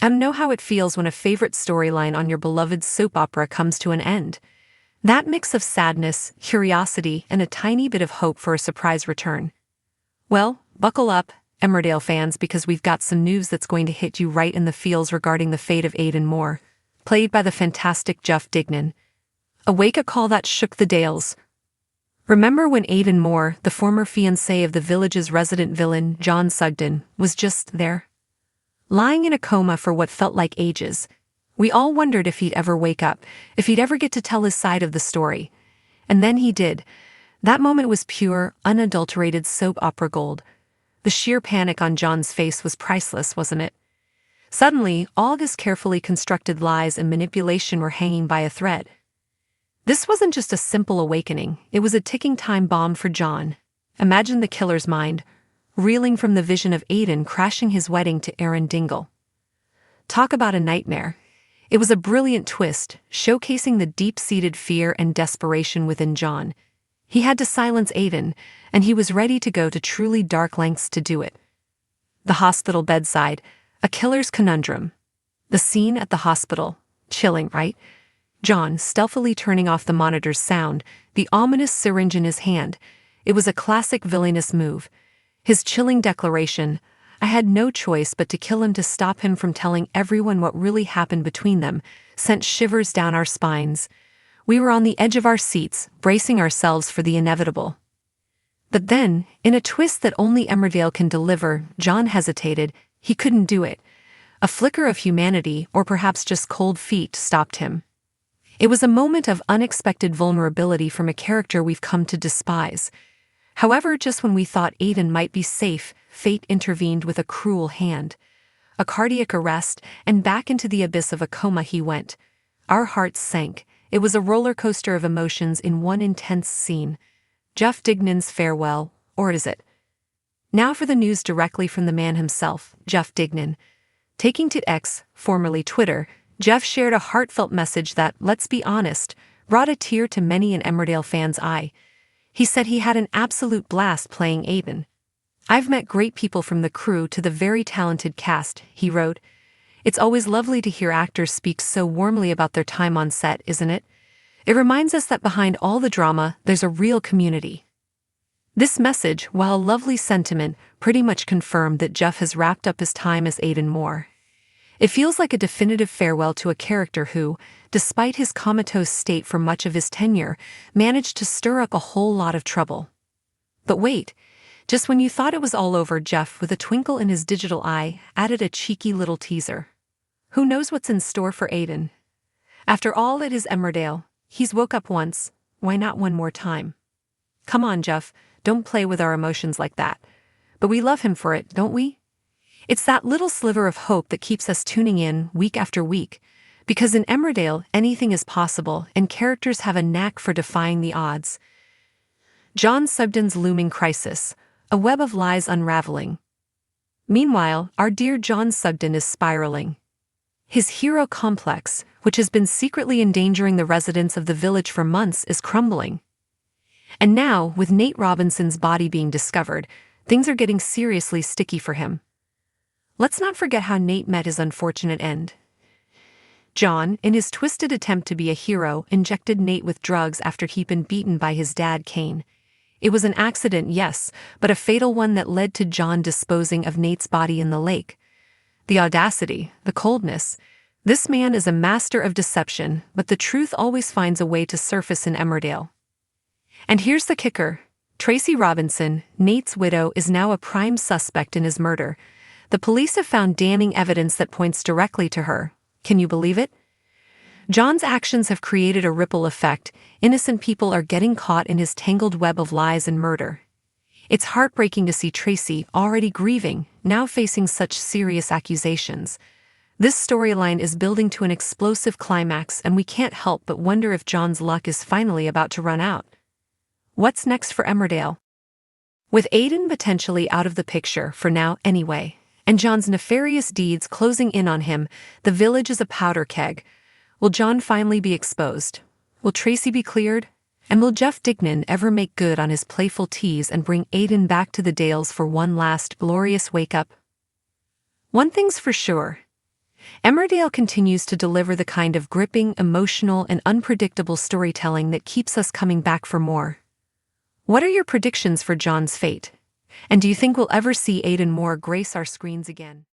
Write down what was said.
Know how it feels when a favorite storyline on your beloved soap opera comes to an end. That mix of sadness, curiosity, and a tiny bit of hope for a surprise return. Well, buckle up, Emmerdale fans, because we've got some news that's going to hit you right in the feels regarding the fate of Aidan Moore, played by the fantastic Jeff Dignan. A wake-up call that shook the Dales. Remember when Aidan Moore, the former fiancé of the village's resident villain, John Sugden, was just there? Lying in a coma for what felt like ages. We all wondered if he'd ever wake up, if he'd ever get to tell his side of the story. And then he did. That moment was pure, unadulterated soap opera gold. The sheer panic on John's face was priceless, wasn't it? Suddenly, all his carefully constructed lies and manipulation were hanging by a thread. This wasn't just a simple awakening, it was a ticking time bomb for John. Imagine the killer's mind, reeling from the vision of Aidan crashing his wedding to Erin Dingle. Talk about a nightmare. It was a brilliant twist, showcasing the deep-seated fear and desperation within John. He had to silence Aidan, and he was ready to go to truly dark lengths to do it. The hospital bedside, a killer's conundrum. The scene at the hospital, chilling, right? John stealthily turning off the monitor's sound, the ominous syringe in his hand. It was a classic villainous move. His chilling declaration, "I had no choice but to kill him to stop him from telling everyone what really happened between them," sent shivers down our spines. We were on the edge of our seats, bracing ourselves for the inevitable. But then, in a twist that only Emmerdale can deliver, John hesitated. He couldn't do it. A flicker of humanity, or perhaps just cold feet, stopped him. It was a moment of unexpected vulnerability from a character we've come to despise. However, just when we thought Aidan might be safe, fate intervened with a cruel hand. A cardiac arrest, and back into the abyss of a coma he went. Our hearts sank. It was a roller coaster of emotions in one intense scene. Jeff Dignan's farewell, or is it? Now for the news directly from the man himself, Jeff Dignan. Taking to X, formerly Twitter, Jeff shared a heartfelt message that, let's be honest, brought a tear to many an Emmerdale fan's eye. He said he had an absolute blast playing Aidan. "I've met great people from the crew to the very talented cast," he wrote. "It's always lovely to hear actors speak so warmly about their time on set, isn't it? It reminds us that behind all the drama, there's a real community." This message, while a lovely sentiment, pretty much confirmed that Jeff has wrapped up his time as Aidan Moore. It feels like a definitive farewell to a character who, despite his comatose state for much of his tenure, managed to stir up a whole lot of trouble. But wait, just when you thought it was all over, Jeff, with a twinkle in his digital eye, added a cheeky little teaser. Who knows what's in store for Aidan? After all, it is Emmerdale. He's woke up once, why not one more time? Come on, Jeff, don't play with our emotions like that. But we love him for it, don't we? It's that little sliver of hope that keeps us tuning in week after week, because in Emmerdale, anything is possible and characters have a knack for defying the odds. John Sugden's looming crisis, a web of lies unraveling. Meanwhile, our dear John Sugden is spiraling. His hero complex, which has been secretly endangering the residents of the village for months, is crumbling. And now, with Nate Robinson's body being discovered, things are getting seriously sticky for him. Let's not forget how Nate met his unfortunate end. John, in his twisted attempt to be a hero, injected Nate with drugs after he'd been beaten by his dad, Kane. It was an accident, yes, but a fatal one that led to John disposing of Nate's body in the lake. The audacity, the coldness. This man is a master of deception, but the truth always finds a way to surface in Emmerdale. And here's the kicker. Tracy Robinson, Nate's widow, is now a prime suspect in his murder. The police have found damning evidence that points directly to her. Can you believe it? John's actions have created a ripple effect. Innocent people are getting caught in his tangled web of lies and murder. It's heartbreaking to see Tracy, already grieving, now facing such serious accusations. This storyline is building to an explosive climax, and we can't help but wonder if John's luck is finally about to run out. What's next for Emmerdale? With Aidan potentially out of the picture, for now anyway, and John's nefarious deeds closing in on him, the village is a powder keg. Will John finally be exposed? Will Tracy be cleared? And will Jeff Dignan ever make good on his playful tease and bring Aidan back to the Dales for one last glorious wake-up? One thing's for sure. Emmerdale continues to deliver the kind of gripping, emotional, and unpredictable storytelling that keeps us coming back for more. What are your predictions for John's fate? And do you think we'll ever see Aidan Moore grace our screens again?